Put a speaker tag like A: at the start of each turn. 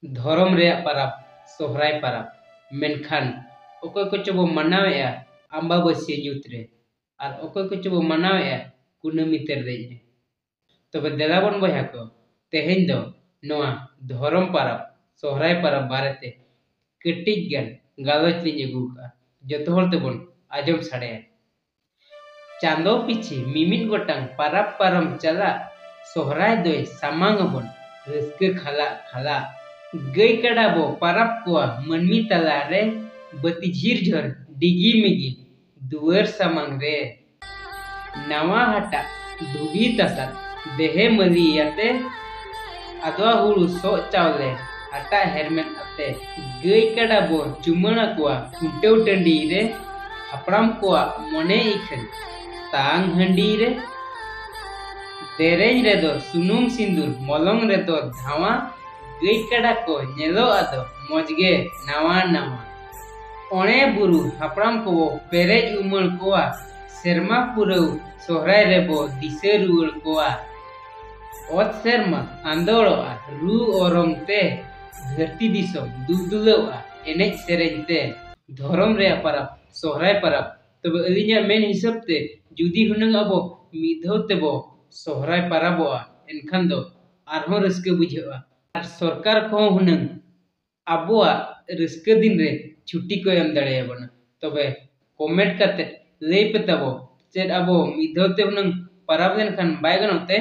A: धर्म रे परब सोहराय परब मेनखान ओको को चबो मनावेया अम्बाबस्या युतरे और ओको को चबो मनावेया कुनामी तेरदे रे तबे देदा बन बया को तेहेन दो नोआ धर्म परब सोहराय परब बारेते कटिक गन गालोच लिंग अगुका जतो हर तेबन आजम साड़े चांदो पीछे मिमिन गोटांग परब परम चला सोहराय दोय सामांग बन रस्के खाला खाला गई कड़ाबो परब को मनमी तला रे बती झीर झर डिगी मिगी दुअर सामांग रे नवा हटा धुबी तसा देहे मली याते अदवा हुलु सो चावले हटा हेरमेन अते गई कड़ाबो चुमना को कुंटेव टंडी रे हपड़ाम को मने इखन तांग हंडी रे तेरेज रे दो सुनुम सिंदूर मलंग रे दो धावा गई कड़ा को नेलो आदो मजगे नावा नावा ओणे बुरु हपड़ाम को पेरेज उमल कोआ सेरमा पुरौ सोहराय रेबो दिसे रुअल कोआ ओत सेरमा आंदोड़ोआ रू ओरम ते धरती दिसम दुलदुलौआ एनेज सेरेज ते धर्म रे परब सोहराय परब तबे अलिnya मेन हिसाब ते जुदी हुनंग अबो मिधौ तेबो सोहराय परबोआ एनखान दो आरहों रस्के बुझेआ सरकार को हुनंग अबुआ रस्के दिन रे छुट्टी को एम दाड़ेयाबोना तबे कमेंट करते लई पे तबो चेद अबो मिधौ ते हुनंग परब लेनखान बाय गनोते